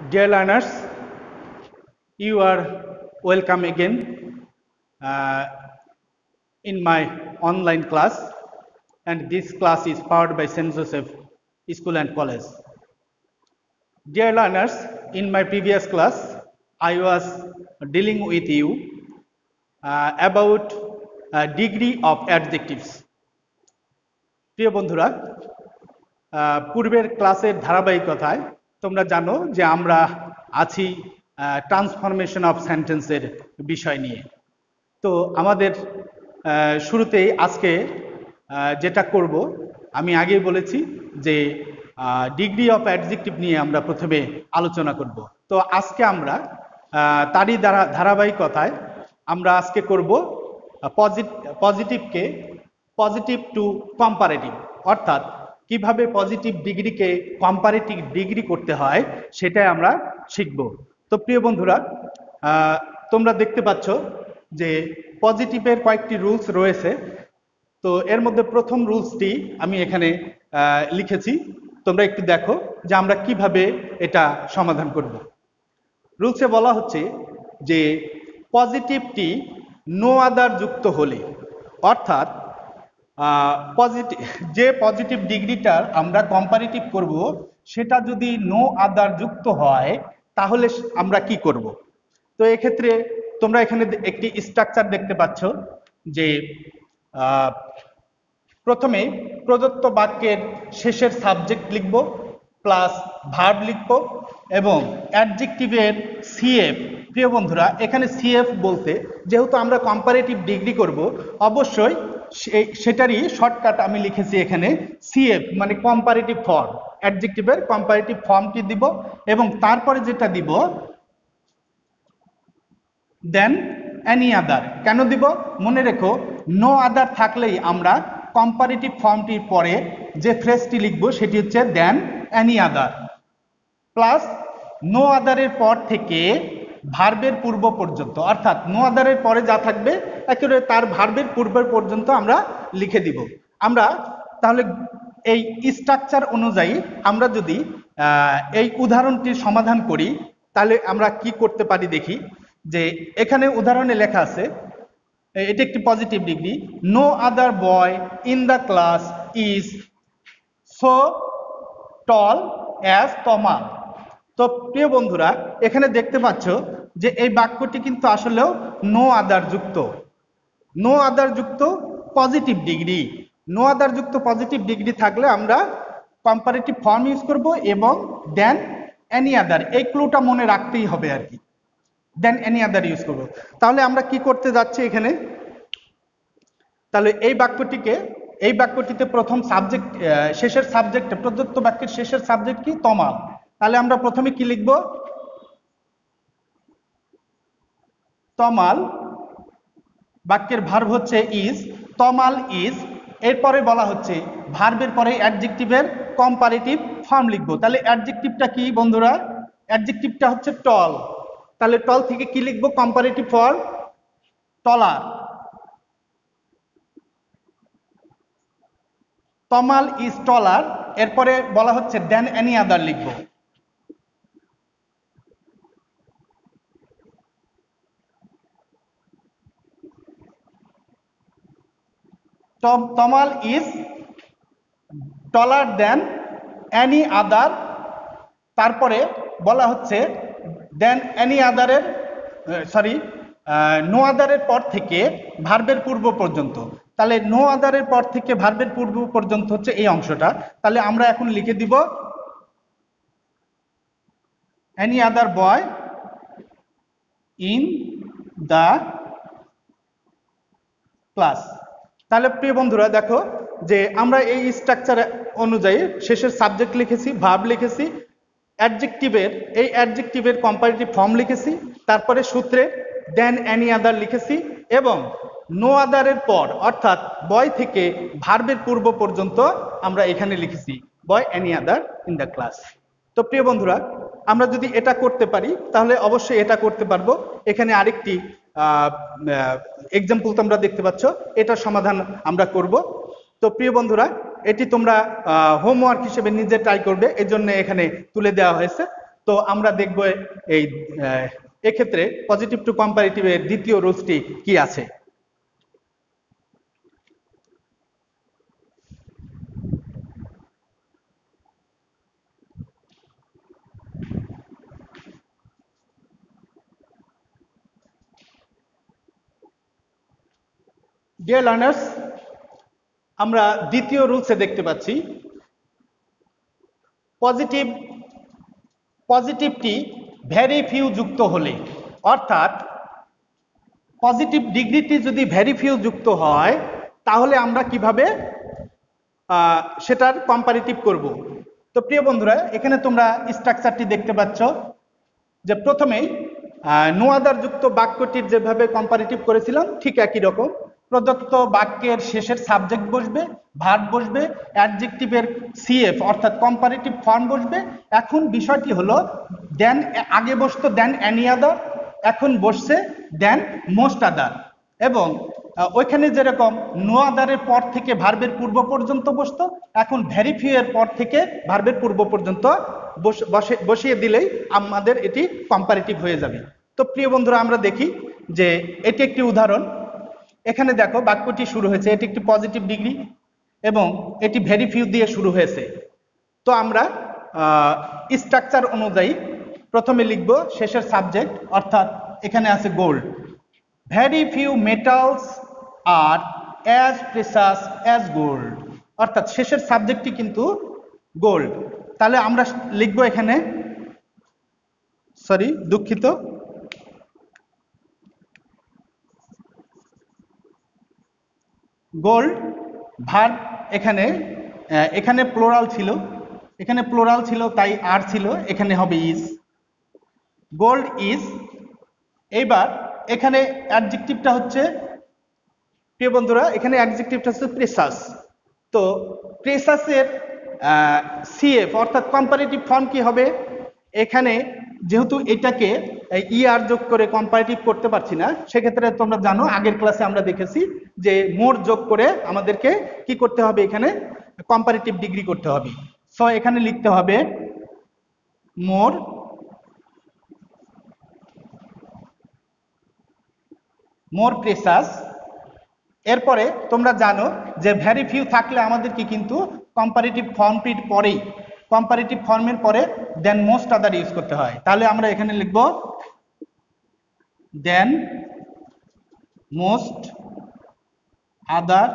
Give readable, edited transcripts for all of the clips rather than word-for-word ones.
Dear learners, you are welcome again in my online class, and this class is powered by St. Joseph School and College. Dear learners, in my previous class, I was dealing with you about degree of adjectives. প্রিয় বন্ধুরা, পূর্বের ক্লাসের ধারাবাহিকতায় তোমরা জানো যে আমরা আছি ট্রান্সফরমেশন অফ সেন্টেন্সের বিষয় নিয়ে। তো আমাদের শুরুতেই আজকে যেটা করব, আমি আগেই বলেছি যে ডিগ্রি অফ অ্যাডজেক্টিভ নিয়ে আমরা প্রথমে আলোচনা করব। তো আজকে আমরা তারই ধারাবাহিকতায় আমরা আজকে করব পজিটিভকে পজিটিভ টু কম্পারেটিভ, অর্থাৎ কিভাবে পজিটিভ ডিগ্রিকে কম্পারেটিভ ডিগ্রি করতে হয় সেটাই আমরা শিখব। তো প্রিয় বন্ধুরা, তোমরা দেখতে পাচ্ছ যে পজিটিভের কয়েকটি রুলস রয়েছে। তো এর মধ্যে প্রথম রুলসটি আমি এখানে লিখেছি, তোমরা একটু দেখো যে আমরা কিভাবে এটা সমাধান করব। রুলসে বলা হচ্ছে যে পজিটিভটি নো আদার যুক্ত হলে, অর্থাৎ যে পজিটিভ ডিগ্রিটার আমরা কম্পারেটিভ করব সেটা যদি নো আদার যুক্ত হয় তাহলে আমরা কি করব। তো এক্ষেত্রে তোমরা এখানে একটি স্ট্রাকচার দেখতে পাচ্ছ যে প্রথমে প্রদত্ত বাক্যের শেষের সাবজেক্ট লিখব প্লাস ভার্ব লিখব এবং অ্যাডজেক্টিভের সিএফ। প্রিয় বন্ধুরা, এখানে সিএফ বলতে যেহেতু আমরা কম্পারেটিভ ডিগ্রি করব, অবশ্যই সেটারই শর্টকাট আমি লিখেছি এখানে সিএফ, মানে কম্পারেটিভ ফর্ম। অ্যাডজেক্টিভের কম্পারেটিভ ফর্মটি দিব এবং তারপরে যেটা দিব দেন এনি আদার। কেন দিব? মনে রেখো, নো আদার থাকলেই আমরা কম্পারেটিভ ফর্মটির পরে যে ফ্রেজটি লিখব সেটি হচ্ছে than any other, plus no আদারের পর থেকে ভার্বের পূর্ব পর্যন্ত, অর্থাৎ নো আদারের পরে যা থাকবে একেবারে তার ভার্বের পূর্ব পর্যন্ত আমরা লিখে দিব। আমরা তাহলে এই স্ট্রাকচার অনুযায়ী আমরা যদি এই উদাহরণটির সমাধান করি তাহলে আমরা কি করতে পারি দেখি। যে এখানে উদাহরণে লেখা আছে, এটি একটি positive degree, no other boy in the class is so tall as Tamal. তো প্রিয় বন্ধুরা, এখানে দেখতে পাচ্ছ যে এই বাক্যটি কিন্তু আসলেও নো আদার যুক্ত, নো আদার যুক্ত পজিটিভ ডিগ্রি। নো আদার যুক্ত পজিটিভ ডিগ্রি থাকলে আমরা কম্পারেটিভ ফর্ম ইউজ করব এবং দেন এনি আদার, এই ক্লুটা মনে রাখতেই হবে আর কি, দেন এনি আদার ইউজ করব। তাহলে আমরা কি করতে যাচ্ছি এখানে, তাহলে এই বাক্যটিতে প্রথম সাবজেক্ট, শেষের সাবজেক্ট, প্রদত্ত বাক্যের শেষের সাবজেক্ট কি? তমাল। তাহলে আমরা প্রথমে কি লিখব? তমাল। বাক্যের ভার্ব হচ্ছে ইজ, তমাল ইজ। এরপরে বলা হচ্ছে ভার্বের পরে অ্যাডজেক্টিভের কম্পারেটিভ ফর্ম লিখব। তাহলে অ্যাডজেক্টিভটা কি বন্ধুরা? অ্যাডজেক্টিভটা হচ্ছে টল। তাহলে টল থেকে কি লিখব? Comparative form taller. Tamal is taller. এরপরে বলা হচ্ছে দেন এনি আদার লিখব। Tamal is taller than any other. তারপরে বলা হচ্ছে দেন এনি আদারের নো আদারের পর থেকে ভার্বের পূর্ব পর্যন্ত। তাহলে নো আদারের পর থেকে ভার্বের পূর্ব পর্যন্ত হচ্ছে এই অংশটা। তাহলে আমরা এখন লিখে দিব any other boy in the class. তাহলে প্রিয় বন্ধুরা দেখো যে আমরা এই স্ট্রাকচার অনুযায়ী শেষের সাবজেক্ট লিখেছি, ভার্ব লিখেছি, অ্যাডজেক্টিভের কম্পারেটিভ ফর্ম লিখেছি, তারপরে সূত্রে দেন এনি আদার লিখেছি এবং নো আদারের পর অর্থাৎ বয় থেকে ভার্বের পূর্ব পর্যন্ত আমরা এখানে লিখেছি boy any other in the class. তো প্রিয় বন্ধুরা, আমরা যদি এটা করতে পারি তাহলে অবশ্যই এটা করতে পারবো। এখানে আরেকটি এক্সাম্পল তোমরা দেখতে পাচ্ছ, এটার সমাধান আমরা করব। তো প্রিয় বন্ধুরা, এটি তোমরা হোমওয়ার্ক হিসেবে নিজে ট্রাই করবে, এজন্য এখানে তুলে দেওয়া হয়েছে। তো আমরা দেখব এই এক্ষেত্রে পজিটিভ টু কম্পারেটিভের দ্বিতীয় রুলসটি কি আছে। ডিয়ার লার্নার্স, আমরা দ্বিতীয় রুলসে দেখতে পাচ্ছি পজিটিভটি ভেরি ফিউ যুক্ত হলে, অর্থাৎ পজিটিভ ডিগ্রিটি যদি ভেরি ফিউ যুক্ত হয় তাহলে আমরা কিভাবে সেটার কম্পারেটিভ করব। তো প্রিয় বন্ধুরা, এখানে তোমরা স্ট্রাকচারটি দেখতে পাচ্ছ যে প্রথমেই নো আদার যুক্ত বাক্যটির যেভাবে কম্পারেটিভ করেছিলাম ঠিক একই রকম। প্রদত্ত বাক্যের শেষের সাবজেক্ট বসবে, ভার্ব বসবে, অ্যাডজেক্টিভের সিএফ অর্থাৎ কম্পারেটিভ ফর্ম বসবে। এখন বিষয়টি হলো দেন, আগে বসতো দেন এনি আদার, এখন বসছে দেন মোস্ট আদার। এবং ওইখানে যেরকম নো আদারের পর থেকে ভার্বের পূর্ব পর্যন্ত বসতো, এখন ভেরি ফিউ এর পর থেকে ভার্বের পূর্ব পর্যন্ত বসিয়ে দিলেই আমাদের এটি কম্পারেটিভ হয়ে যাবে। তো প্রিয় বন্ধুরা, আমরা দেখি যে এটি একটি উদাহরণ। এখানে দেখো বাক্যটি শুরু হয়েছে, এটি একটি পজিটিভ ডিগ্রি এবং এটি ভেরি ফিউ দিয়ে শুরু হয়েছে। তো আমরা স্ট্রাকচার অনুযায়ী প্রথমে লিখব শেষের সাবজেক্ট, অর্থাৎ এখানে আছে গোল্ড। ভেরি ফিউ মেটালস আর অ্যাজ প্রেসাস অ্যাজ গোল্ড, অর্থাৎ শেষের সাবজেক্টটি কিন্তু গোল্ড। তাহলে আমরা লিখব এখানে, দুঃখিত, গোল্ড ভার্ব এখানে প্লোরাল ছিল তাই আর ছিল, এখানে হবে ইজ, গোল্ড ইজ। এইবার এখানে অ্যাডজেক্টিভটা হচ্ছে, প্রিয় বন্ধুরা, এখানে অ্যাডজেক্টিভটা হচ্ছে প্রেসাস। তো প্রেসাসের সিএফ অর্থাৎ কম্পারেটিভ ফর্ম কি হবে? এখানে যেহেতু এটাকে ইআর যোগ করে কম্পারেটিভ করতে পারছি না, সেক্ষেত্রে তোমরা জানো আগের ক্লাসে আমরা দেখেছি যে মোর যোগ করে আমাদেরকে কি করতে হবে, এখানে কম্পারেটিভ ডিগ্রি করতে হবে। সো এখানে লিখতে হবে মোর প্রেসাস। এরপরে তোমরা জানো যে ভেরি ফিউ থাকলে আমাদের কি কিন্তু কম্পারেটিভ ফর্মটির পরেই, কম্পারেটিভ ফর্মের পরে দেন মোস্ট আদার ইউজ করতে হয়। তাহলে আমরা এখানে লিখব দেন মোস্ট আদার।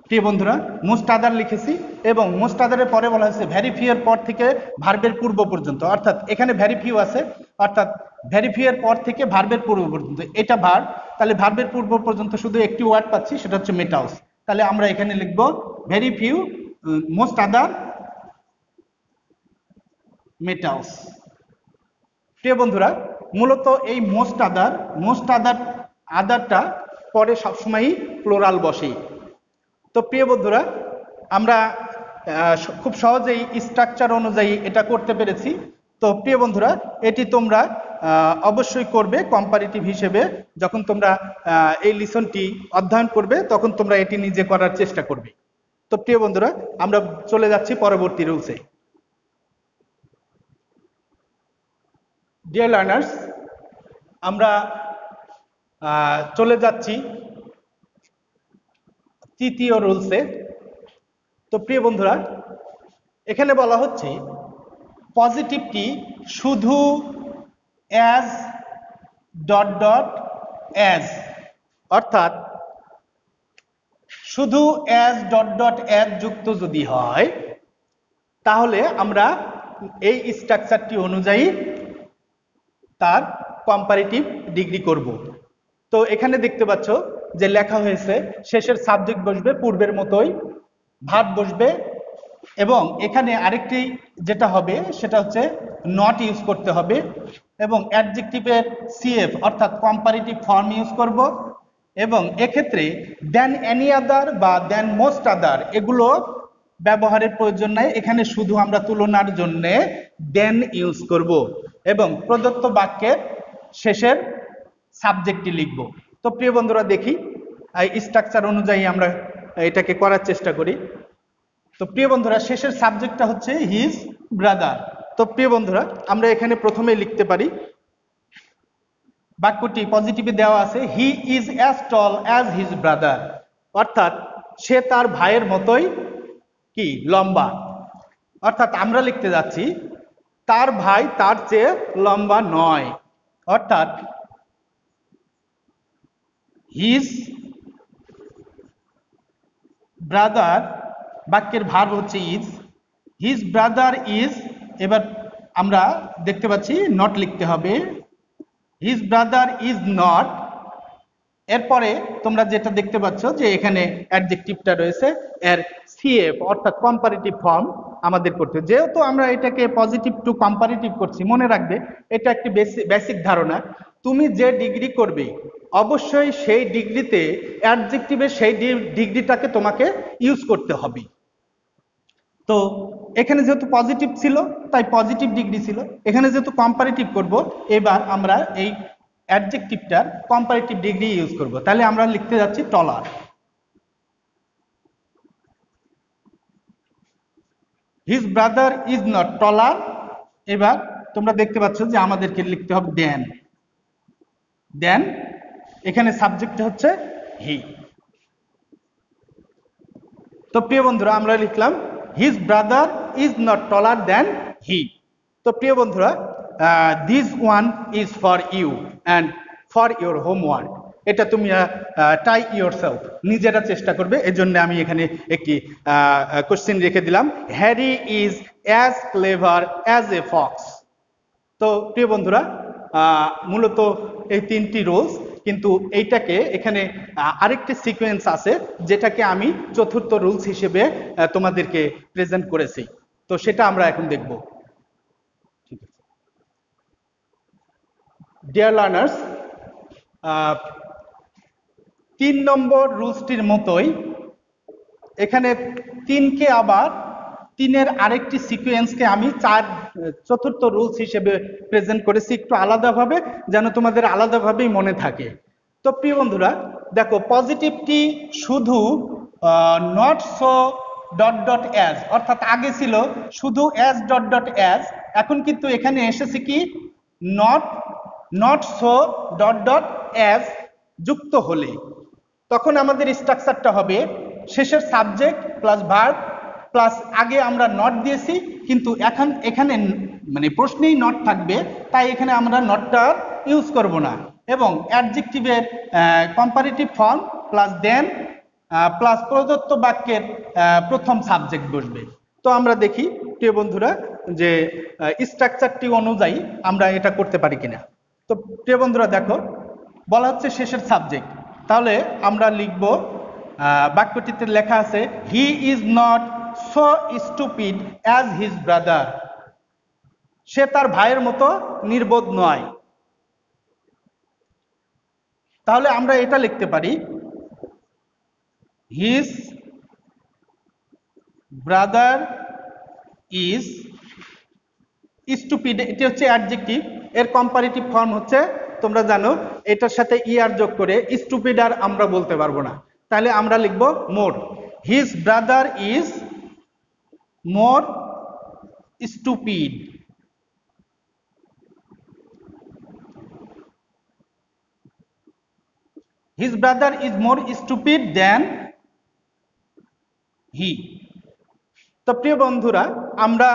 প্রিয় বন্ধুরা, মোস্ট আদার লিখেছি এবং মোস্ট আদারের পরে বলা হয়েছে ভেরি ফিউ এর পর থেকে ভার্বের পূর্ব পর্যন্ত, অর্থাৎ এখানে ভেরি ফিউ আছে, অর্থাৎ ভেরি ফিউ এর পর থেকে ভার্বের পূর্ব পর্যন্ত, এটা ভার্ব। তাহলে ভার্বের পূর্ব পর্যন্ত শুধু একটি ওয়ার্ড পাচ্ছি, সেটা হচ্ছে মেটালস। তাহলে আমরা এখানে লিখব very few most other metals. প্রিয় বন্ধুরা, মূলত এই মোস্ট আদারটা পরে সবসময়ই প্লোরাল বসে। তো প্রিয় বন্ধুরা, আমরা খুব সহজেই স্ট্রাকচার অনুযায়ী এটা করতে পেরেছি। তো প্রিয় বন্ধুরা, এটি তোমরা অবশ্যই করবে কম্পারেটিভ হিসেবে। যখন তোমরা এই লিসনটি অধ্যয়ন করবে তখন তোমরা এটি নিজে করার চেষ্টা করবে। তো প্রিয় বন্ধুরা, আমরা চলে যাচ্ছি পরবর্তী রুলসে। ডিয়ার লার্নার্স, আমরা চলে যাচ্ছি তৃতীয় রুলসে। তো প্রিয় বন্ধুরা, এখানে বলা হচ্ছে পজিটিভটি শুধু অ্যাজ ডট ডট অ্যাজ, অর্থাৎ শুধু অ্যাজ ডট ডট অ্যাজ যুক্ত যদি হয় তাহলে আমরা এই স্ট্রাকচারটি অনুযায়ী তার কম্পারেটিভ ডিগ্রি করব। তো এখানে দেখতে পাচ্ছ যে লেখা হয়েছে শেষের সাবজেক্ট বসবে পূর্বের মতোই, ভার্ব বসবে এবং এখানে আরেকটি যেটা হবে সেটা হচ্ছে নট ইউজ করতে হবে এবং অ্যাডজেক্টিভের সিএফ অর্থাৎ কম্পারেটিভ ফর্ম ইউজ করব এবং এক্ষেত্রে দেন এনি আদার বা দেন মোস্ট আদার এগুলো ব্যবহারের প্রয়োজন নাই। এখানে শুধু আমরা তুলনার জন্য দেন ইউজ করব এবং প্রদত্ত বাক্যের শেষের সাবজেক্টটি লিখব। তো প্রিয় বন্ধুরা, দেখি এই স্ট্রাকচার অনুযায়ী আমরা এটাকে করার চেষ্টা করি। তো প্রিয় বন্ধুরা, শেষের সাবজেক্টটা হচ্ছে হিজ ব্রাদার। তো প্রিয় বন্ধুরা, আমরা এখানে প্রথমে লিখতে পারি, বাক্যটি পজিটিভে দেওয়া আছে, he is as tall as his brother, অর্থাৎ সে তার ভাইয়ের মতোই কি লম্বা। অর্থাৎ আমরা লিখতে যাচ্ছি তার ভাই তার চেয়ে লম্বা নয়, অর্থাৎ হিজ ব্রাদার, বাক্যের ভার্ব হচ্ছে ইজ, হিজ ব্রাদার ইজ, এবার আমরা দেখতে পাচ্ছি নট লিখতে হবে, হিজ ব্রাদার ইজ নট। এরপরে তোমরা যেটা দেখতে পাচ্ছ যে এখানে অ্যাডজেক্টিভটা রয়েছে, এর সিএফ অর্থাৎ কম্পারেটিভ ফর্ম আমাদের করতে, যেহেতু আমরা এটাকে পজিটিভ টু কম্পারেটিভ করছি, মনে রাখবে এটা একটি বেসিক ধারণা, তুমি যে ডিগ্রি করবে অবশ্যই সেই ডিগ্রিতে অ্যাডজেক্টিভের সেই ডিগ্রিটাকে তোমাকে ইউজ করতে হবে। তো এখানে যেহেতু পজিটিভ ছিল তাই পজিটিভ ডিগ্রি ছিল, এখানে যেহেতু কম্পারেটিভ করব, এবার আমরা এই অ্যাডজেক্টিভটার কম্পারেটিভ ডিগ্রি ইউজ করব। তাহলে আমরা লিখতে যাচ্ছি taller. His brother is not taller. এবার তোমরা দেখতে পাচ্ছ যে আমাদেরকে লিখতে হবে দেন। দেন এখানে সাবজেক্ট হচ্ছে হি। তো প্রিয় বন্ধুরা, আমরা লিখলাম his brother is not taller than he. তো প্রিয় বন্ধুরা, this one is for you and for your homework. এটা তুমি ট্রাই ইয়োরসেলফ, নিজেরা চেষ্টা করবে। এজন্য আমি এখানে একটি কোশ্চেন রেখে দিলাম, Harry is as clever as a fox. তো প্রিয় বন্ধুরা, মূলত এই তিনটি রুলস, কিন্তু এইটাকে এখানে আরেকটি সিকোয়েন্স আছে যেটাকে আমি চতুর্থ রুলস হিসেবে তোমাদেরকে প্রেজেন্ট করেছি। তো সেটা আমরা এখন দেখব। ডিয়ার লার্নার্স, 3 নম্বর রুলসটির মতোই এখানে 3কে আবার 3-এর আরেকটি সিকোয়েন্সকে আমি চতুর্থ রুলস হিসেবে প্রেজেন্ট করেছি, একটু আলাদাভাবে, যেন তোমাদের আলাদাভাবেই মনে থাকে। তো প্রিয় বন্ধুরা দেখো, পজিটিভটি শুধু not so dot dot as, অর্থাৎ আগে ছিল শুধু অ্যাজ ডট ডট অ্যাজ, এখন কিন্তু এখানে এসেছে কি not so dot dot as যুক্ত হলে তখন আমাদের স্ট্রাকচারটা হবে শেষের সাবজেক্ট প্লাস ভার্ব প্লাস আগে আমরা নট দিয়েছি, কিন্তু এখানে মানে প্রশ্নেই নট থাকবে, তাই এখানে আমরা নটটা ইউজ করব না, এবং অ্যাডজেক্টিভের কম্পারেটিভ ফর্ম প্লাস দেন প্লাস প্রদত্ত বাক্যের প্রথম সাবজেক্ট বসবে। তো আমরা দেখি প্রিয় বন্ধুরা যে স্ট্রাকচারটি অনুযায়ী আমরা এটা করতে পারি কিনা। তো প্রিয় বন্ধুরা দেখো, বলা হচ্ছে শেষের সাবজেক্ট, তাহলে আমরা লিখব, বাক্যটিতে লেখা আছে he is not so stupid as his brother, সে তার ভাইয়ের মতো নির্বোধ নয়। তাহলে আমরা এটা লিখতে পারি হিজ ব্রাদার ইজ স্টুপিড, এটি হচ্ছে অ্যাডজেক্টিভ, এর কম্পারেটিভ ফর্ম হচ্ছে, তোমরা জানো এটার সাথে ইআর যোগ করে স্টুপিড আর আমরা বলতে পারবো না, তাহলে আমরা লিখব more. His brother is more stupid. His brother is more stupid then he. তো প্রিয় বন্ধুরা, আমরা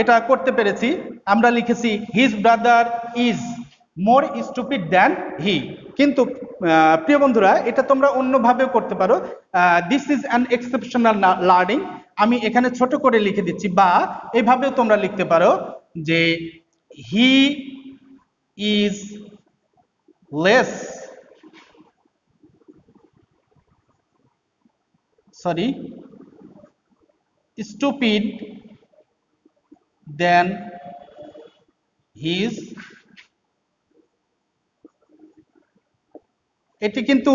এটা করতে পেরেছি, আমরা লিখেছি his brother is more stupid than he. কিন্তু প্রিয় বন্ধুরা, এটা তোমরা অন্যভাবেও করতে পারো, this is an exceptional learning, আমি এখানে ছোট করে লিখে দিচ্ছি, বা এভাবেও তোমরা লিখতে পারো যে he is less stupid than his। এটি কিন্তু